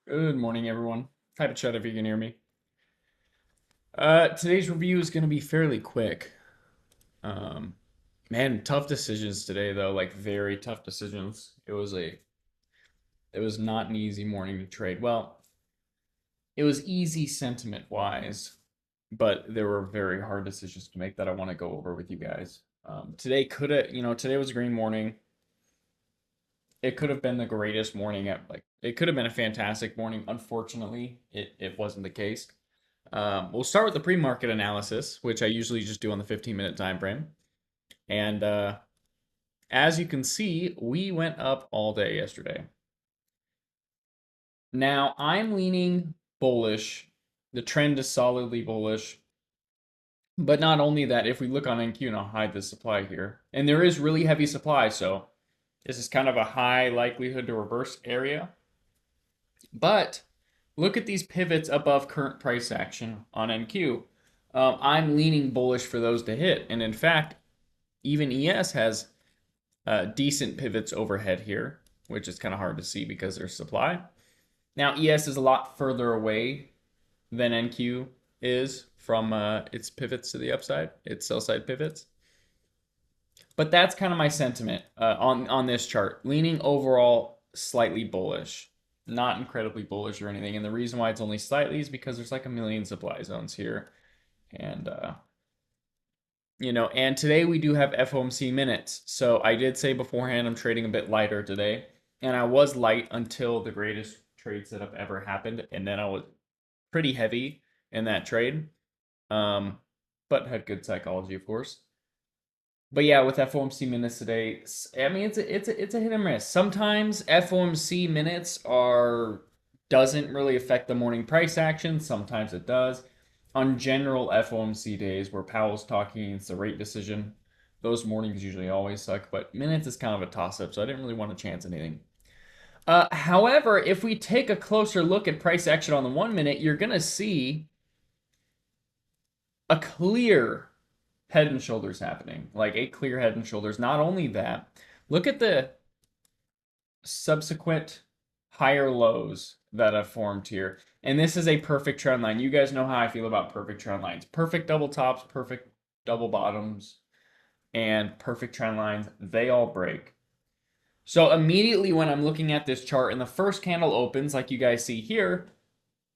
Good morning, everyone. Type of chat if you can hear me. Today's review is going to be fairly quick. Um, Man, tough decisions today, though. Like very tough decisions. It was not an easy morning to trade. Well, it was easy sentiment wise, but there were very hard decisions to make that I want to go over with you guys. Today could have, today was a green morning. It could have been the greatest morning at it could have been a fantastic morning. Unfortunately, it wasn't the case. We'll start with the pre-market analysis, which I usually just do on the 15-minute time frame. And as you can see, we went up all day yesterday. Now I'm leaning bullish. The trend is solidly bullish. But not only that, if we look on NQ, and I'll hide the supply here, and there is really heavy supply, so this is kind of a high likelihood to reverse area. But look at these pivots above current price action on NQ. I'm leaning bullish for those to hit. And in fact, even ES has decent pivots overhead here, which is kind of hard to see because there's supply. Now, ES is a lot further away than NQ is from its pivots to the upside, its sell side pivots. But that's kind of my sentiment on this chart. Leaning overall slightly bullish, not incredibly bullish or anything. And the reason why it's only slightly is because there's like a million supply zones here. And and today we do have FOMC minutes. So I did say beforehand I'm trading a bit lighter today. And I was light until the greatest trade setup ever happened. And then I was pretty heavy in that trade. But had good psychology, of course. But yeah, with FOMC minutes today, I mean it's a hit and miss. Sometimes FOMC minutes are doesn't really affect the morning price action. Sometimes it does. On general FOMC days where Powell's talking, it's a rate decision. Those mornings usually always suck, but minutes is kind of a toss up, so I didn't really want to chance anything. However, if we take a closer look at price action on the 1 minute, you're gonna see a clear head and shoulders happening, like a clear head and shoulders. Not only that, look at the subsequent higher lows that have formed here. And this is a perfect trend line. You guys know how I feel about perfect trend lines. Perfect double tops, perfect double bottoms, and perfect trend lines, they all break. So immediately when I'm looking at this chart and the first candle opens, like you guys see here,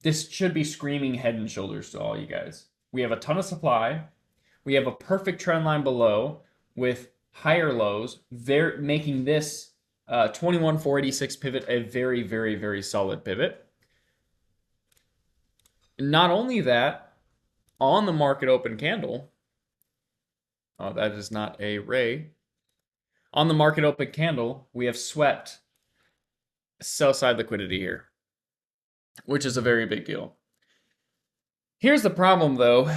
this should be screaming head and shoulders to all you guys. We have a ton of supply. We have a perfect trend line below with higher lows. They're making this 21,486 pivot a very, very, very solid pivot. Not only that, on the market open candle, oh, that is not a ray. On the market open candle, we have swept sell side liquidity here, which is a very big deal. Here's the problem though.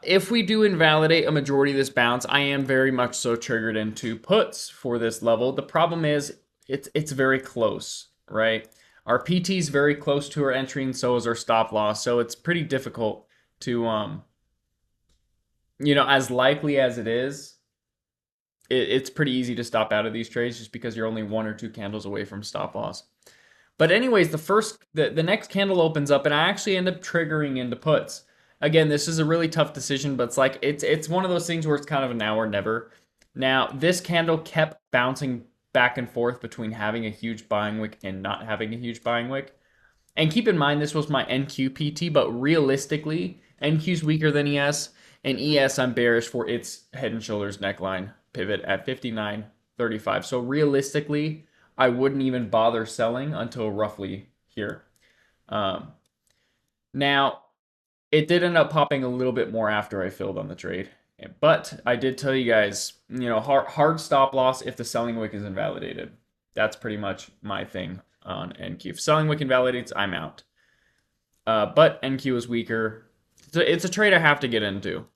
If we do invalidate a majority of this bounce, I am very much so triggered into puts for this level. The problem is it's very close, right? Our PT is very close to our entry, and so is our stop loss. So it's pretty difficult to as likely as it is, it's pretty easy to stop out of these trades just because you're only one or two candles away from stop loss. But anyways, the next candle opens up, and I actually end up triggering into puts. Again, this is a really tough decision, but it's one of those things where it's kind of a now or never. Now, this candle kept bouncing back and forth between having a huge buying wick and not having a huge buying wick. And keep in mind, this was my NQ PT, but realistically, NQ's weaker than ES, and ES I'm bearish for its head and shoulders neckline pivot at 59.35. So realistically, I wouldn't even bother selling until roughly here. Now, it did end up popping a little bit more after I filled on the trade. But I did tell you guys, hard stop loss if the selling wick is invalidated. That's pretty much my thing on NQ. If selling wick invalidates, I'm out. But NQ is weaker. It's a trade I have to get into.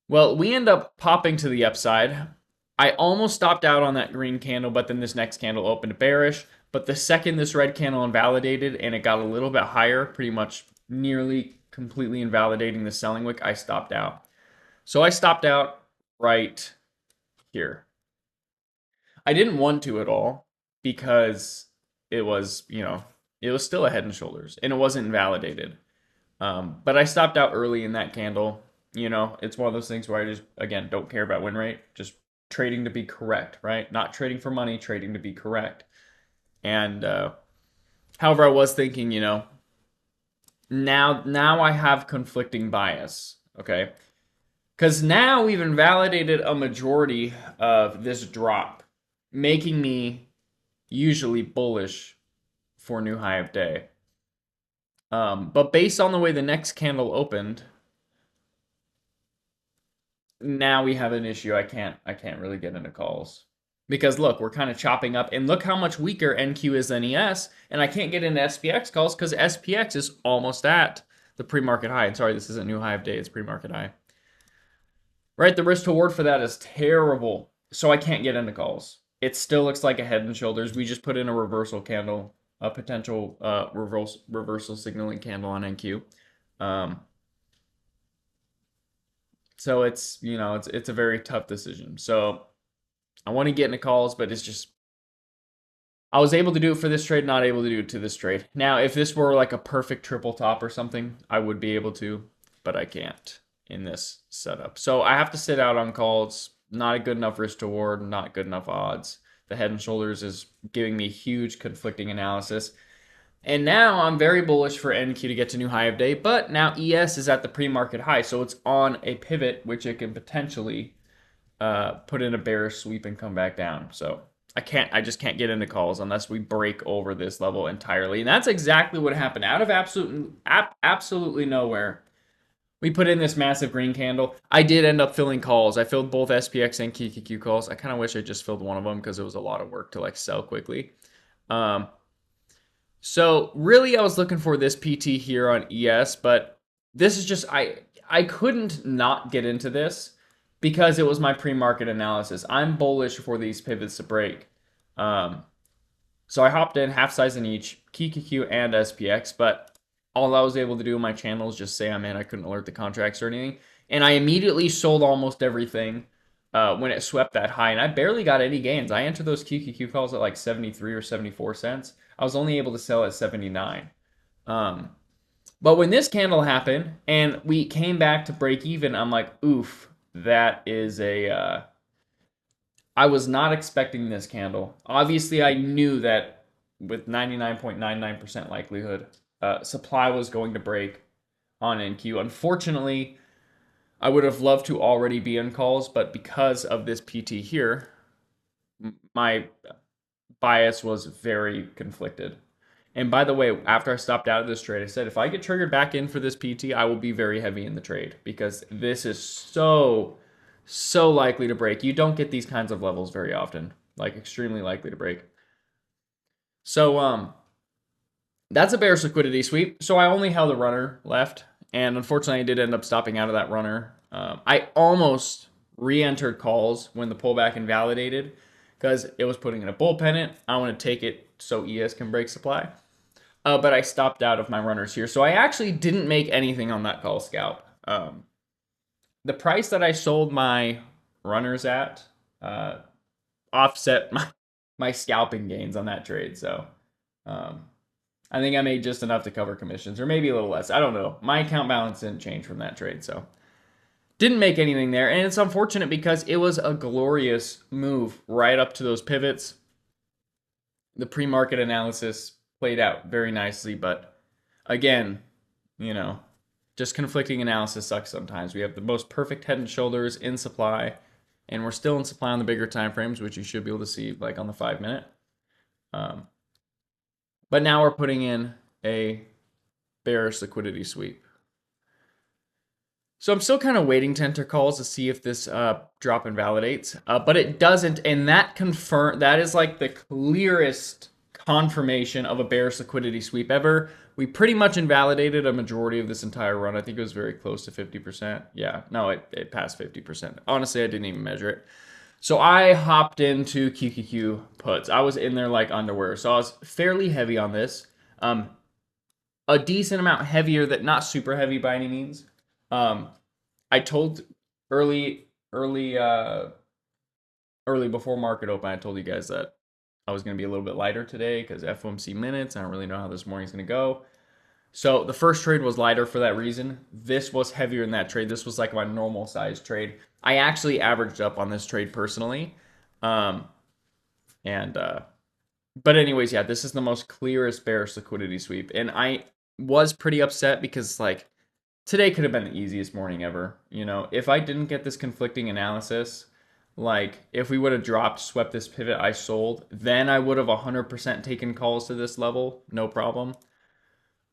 Well, we end up popping to the upside. I almost stopped out on that green candle, but then this next candle opened bearish. But the second this red candle invalidated and it got a little bit higher, pretty much nearly completely invalidating the selling wick, I stopped out. So I stopped out right here. I didn't want to at all because it was, it was still a head and shoulders and it wasn't invalidated. But I stopped out early in that candle. It's one of those things where I just, again, don't care about win rate, just trading to be correct, right? Not trading for money, trading to be correct. And however, I was thinking, now I have conflicting bias, okay? Because now we've invalidated a majority of this drop, making me usually bullish for new high of day. But based on the way the next candle opened, now we have an issue. I can't really get into calls. Because look, we're kind of chopping up, and look how much weaker NQ is than ES, and I can't get into SPX calls because SPX is almost at the pre-market high. And sorry, this isn't new high of day, it's pre-market high. Right, the risk to reward for that is terrible. So I can't get into calls. It still looks like a head and shoulders. We just put in a reversal candle, a potential reversal signaling candle on NQ. So it's a very tough decision. So I want to get into calls, but it's just I was able to do it for this trade, not able to do it to this trade. Now, if this were like a perfect triple top or something, I would be able to, but I can't in this setup. So I have to sit out on calls. Not a good enough risk to reward, not good enough odds. The head and shoulders is giving me huge conflicting analysis. And now I'm very bullish for NQ to get to new high of day, but now ES is at the pre-market high, so it's on a pivot, which it can potentially put in a bearish sweep and come back down. So I just can't get into calls unless we break over this level entirely. And that's exactly what happened. Out of absolutely nowhere, we put in this massive green candle. I did end up filling calls. I filled both SPX and QQQ calls. I kind of wish I just filled one of them because it was a lot of work to like sell quickly. So really I was looking for this PT here on ES, but this is just, I couldn't not get into this because it was my pre-market analysis. I'm bullish for these pivots to break. So I hopped in half size in each, QQQ and SPX, but all I was able to do in my channel is just say I'm in. I couldn't alert the contracts or anything. And I immediately sold almost everything when it swept that high, and I barely got any gains. I entered those QQQ calls at like 73 or 74 cents. I was only able to sell at 79. But when this candle happened and we came back to break even, I'm like, oof, that is a... I was not expecting this candle. Obviously, I knew that with 99.99% likelihood, supply was going to break on NQ. Unfortunately, I would have loved to already be in calls, but because of this PT here, my bias was very conflicted. And by the way, after I stopped out of this trade, I said, if I get triggered back in for this PT, I will be very heavy in the trade because this is so likely to break. You don't get these kinds of levels very often, like extremely likely to break. So, that's a bearish liquidity sweep. So I only held a runner left. And unfortunately, I did end up stopping out of that runner. I almost re-entered calls when the pullback invalidated because it was putting in a bull pennant. I want to take it so ES can break supply. But I stopped out of my runners here. So I actually didn't make anything on that call scalp. The price that I sold my runners at offset my scalping gains on that trade. So I think I made just enough to cover commissions, or maybe a little less. I don't know. My account balance didn't change from that trade, so didn't make anything there. And it's unfortunate because it was a glorious move right up to those pivots. The pre-market analysis played out very nicely, but again, just conflicting analysis sucks sometimes. We have the most perfect head and shoulders in supply, and we're still in supply on the bigger time frames, which you should be able to see like on the 5-minute. But now we're putting in a bearish liquidity sweep. So I'm still kind of waiting to enter calls to see if this drop invalidates, but it doesn't, and that is like the clearest confirmation of a bearish liquidity sweep ever. We pretty much invalidated a majority of this entire run. I think it was very close to 50%. Yeah, no, it passed 50%. Honestly, I didn't even measure it. So I hopped into QQQ puts. I was in there like underwear. So I was fairly heavy on this. A decent amount heavier, that not super heavy by any means. I told early before market open, I told you guys that I was going to be a little bit lighter today because FOMC minutes. I don't really know how this morning's going to go. So the first trade was lighter for that reason. This was heavier in that trade. This was like my normal size trade. I actually averaged up on this trade personally. Um, and but anyways, yeah, this is the most clearest bearish liquidity sweep. And I was pretty upset because like today could have been the easiest morning ever. You know, if I didn't get this conflicting analysis, like if we would have dropped, swept this pivot I sold, then I would have 100% taken calls to this level, no problem.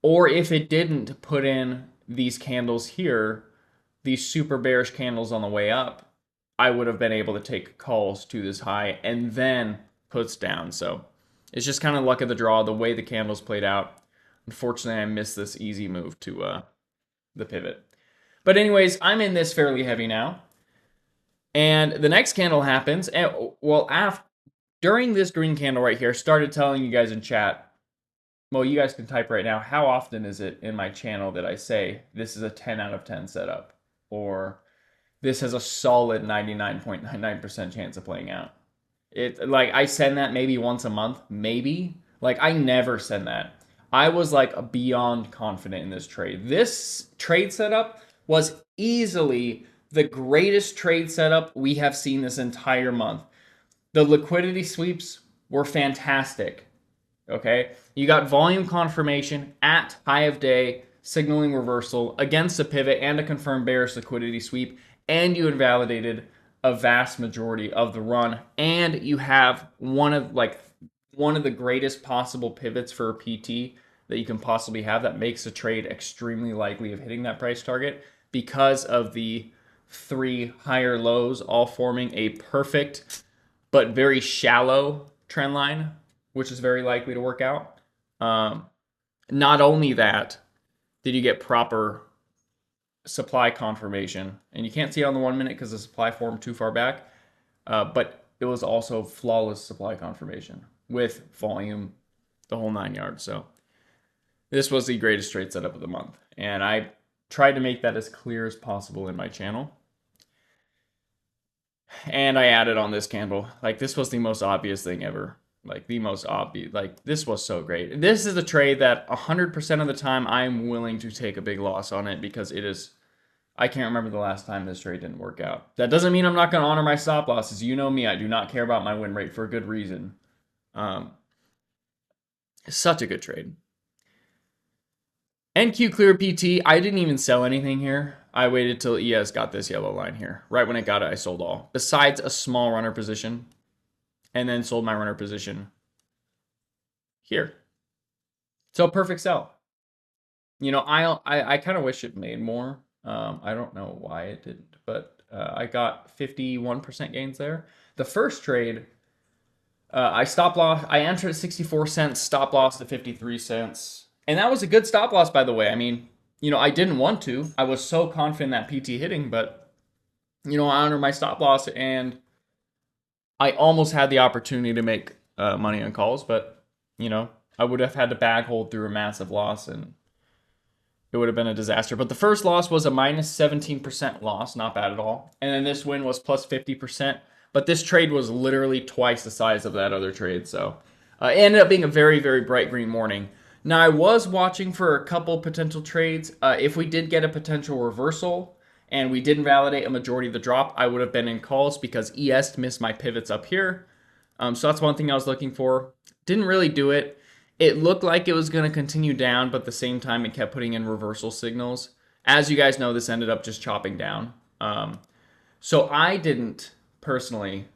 Or if it didn't put in these candles here, these super bearish candles on the way up, I would have been able to take calls to this high and then puts down. So it's just kind of luck of the draw, the way the candles played out. Unfortunately, I missed this easy move to the pivot. But anyways, I'm in this fairly heavy now. And the next candle happens. And well, during this green candle right here, started telling you guys in chat, well, you guys can type right now, how often is it in my channel that I say this is a 10 out of 10 setup? Or this has a solid 99.99% chance of playing out? It like I send that maybe once a month, maybe. Like I never send that. I was like beyond confident in this trade. This trade setup was easily the greatest trade setup we have seen this entire month. The liquidity sweeps were fantastic. Okay, you got volume confirmation at high of day, signaling reversal against a pivot and a confirmed bearish liquidity sweep, and you invalidated a vast majority of the run, and you have one of the greatest possible pivots for a PT that you can possibly have that makes a trade extremely likely of hitting that price target because of the three higher lows all forming a perfect but very shallow trend line, which is very likely to work out. Not only that, did you get proper supply confirmation, and you can't see it on the 1 minute because the supply formed too far back, but it was also flawless supply confirmation with volume, the whole 9 yards. So this was the greatest trade setup of the month, and I tried to make that as clear as possible in my channel. And I added on this candle. Like this was the most obvious thing ever. Like the most obvious. Like this was so great. This is a trade that 100% of the time I'm willing to take a big loss on it because it is. I can't remember the last time this trade didn't work out. That doesn't mean I'm not going to honor my stop losses. You know me. I do not care about my win rate for a good reason. Such a good trade. NQ clear PT. I didn't even sell anything here. I waited till ES got this yellow line here. Right when it got it, I sold all. Besides a small runner position. And then sold my runner position here. So perfect sell. You know, I kind of wish it made more. I don't know why it didn't, but I got 51% gains there. The first trade, I stop loss. I entered at 64 cents, stop loss to 53 cents. And that was a good stop loss, by the way. I mean, you know, I didn't want to. I was so confident that PT hitting, but, you know, I honored my stop loss and I almost had the opportunity to make money on calls, but, you know, I would have had to bag hold through a massive loss and it would have been a disaster. But the first loss was a minus 17% loss, not bad at all. And then this win was plus 50%. But this trade was literally twice the size of that other trade. So it ended up being a very, very bright green morning. Now, I was watching for a couple potential trades. If we did get a potential reversal and we didn't validate a majority of the drop, I would have been in calls because ES missed my pivots up here. So that's one thing I was looking for. Didn't really do it. It looked like it was going to continue down, but at the same time, it kept putting in reversal signals. As you guys know, this ended up just chopping down. So I didn't personally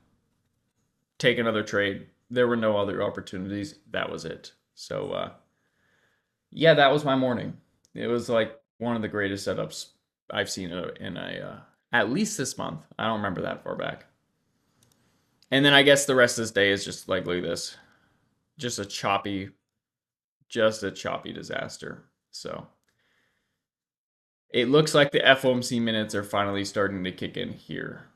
take another trade. There were no other opportunities. That was it. So yeah, that was my morning. It was like one of the greatest setups I've seen in a at least this month. I don't remember that far back. And then I guess the rest of this day is just like, look at this. Just a choppy disaster. So it looks like the FOMC minutes are finally starting to kick in here.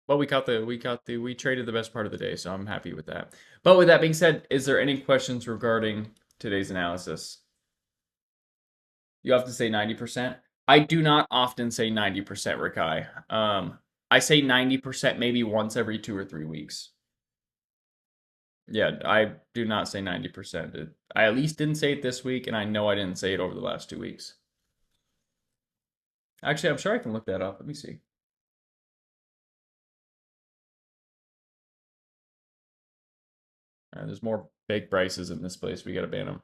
But we traded the best part of the day, so I'm happy with that. But with that being said, is there any questions regarding today's analysis? You have to say 90%. I do not often say 90%, Rikai. I say 90% maybe once every 2 or 3 weeks. Yeah, I do not say 90%. I at least didn't say it this week, and I know I didn't say it over the last 2 weeks. Actually, I'm sure I can look that up. Let me see. There's more fake Bryces in this place. We got to ban them.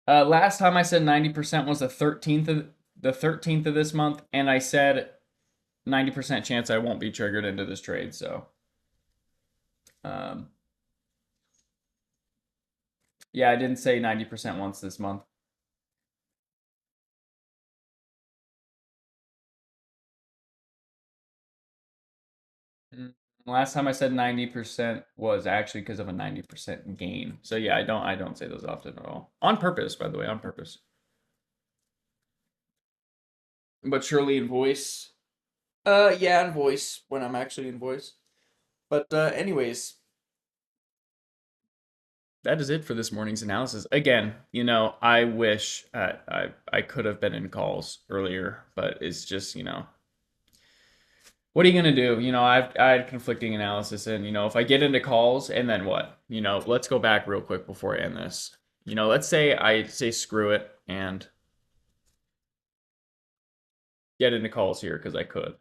Last time I said 90% was the 13th of this month, and I said 90% chance I won't be triggered into this trade. So, um, yeah, I didn't say 90% once this month. Mm. Last time I said 90% was actually because of a 90% gain. So yeah, I don't say those often at all. On purpose, by the way, on purpose. But surely in voice. Yeah, in voice when I'm actually in voice. But anyways, that is it for this morning's analysis. Again, I wish I could have been in calls earlier, but it's just, what are you gonna do? I had conflicting analysis, and if I get into calls, and then what? Let's go back real quick before I end this. Let's say I say screw it and get into calls here because I could,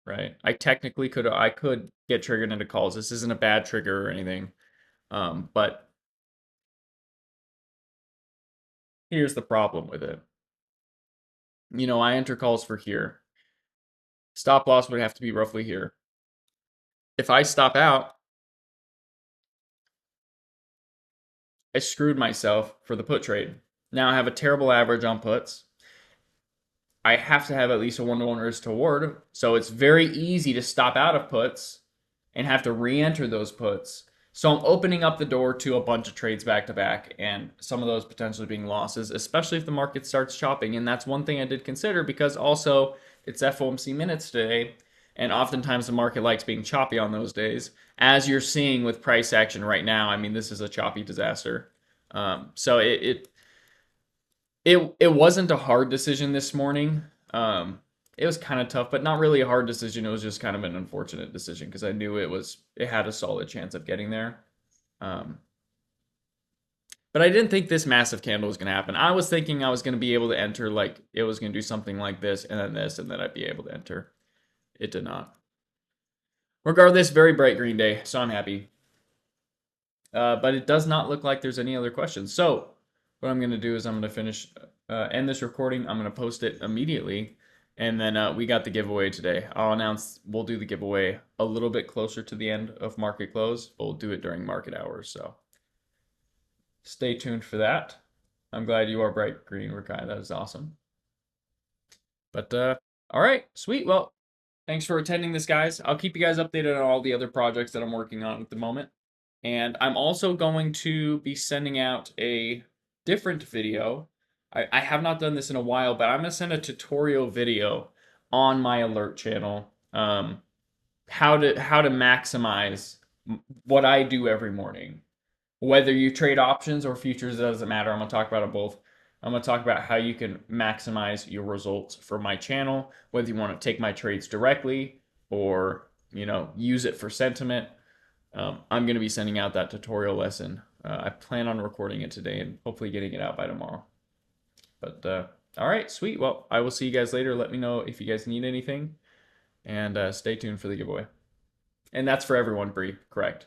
right? I could get triggered into calls. This isn't a bad trigger or anything, but here's the problem with it. I enter calls for here. Stop loss would have to be roughly here. If I stop out, I screwed myself for the put trade. Now I have a terrible average on puts. I have to have at least a 1-to-1 risk to reward. So it's very easy to stop out of puts and have to re-enter those puts. So I'm opening up the door to a bunch of trades back to back, and some of those potentially being losses, especially if the market starts chopping. And that's one thing I did consider, because also it's FOMC minutes today, and oftentimes the market likes being choppy on those days, as you're seeing with price action right now. I mean, this is a choppy disaster. So it wasn't a hard decision this morning. It was kind of tough, but not really a hard decision. It was just kind of an unfortunate decision because I knew it had a solid chance of getting there. Um, but I didn't think this massive candle was going to happen. I was thinking I was going to be able to enter, like it was going to do something like this, and then I'd be able to enter. It did not. Regardless, very bright green day, so I'm happy. But it does not look like there's any other questions. So what I'm going to do is I'm going to end this recording. I'm going to post it immediately. And then we got the giveaway today. We'll do the giveaway a little bit closer to the end of market close, but we'll do it during market hours. So stay tuned for that. I'm glad you are bright green, Rakai. That is awesome. But all right, sweet. Well, thanks for attending this, guys. I'll keep you guys updated on all the other projects that I'm working on at the moment. And I'm also going to be sending out a different video. I have not done this in a while, but I'm going to send a tutorial video on my alert channel. How to maximize what I do every morning. Whether you trade options or futures, it doesn't matter. I'm going to talk about it both. I'm going to talk about how you can maximize your results for my channel, whether you want to take my trades directly or, use it for sentiment. I'm going to be sending out that tutorial lesson. I plan on recording it today and hopefully getting it out by tomorrow. But all right, sweet. Well, I will see you guys later. Let me know if you guys need anything, and stay tuned for the giveaway. And that's for everyone, Bree. Correct.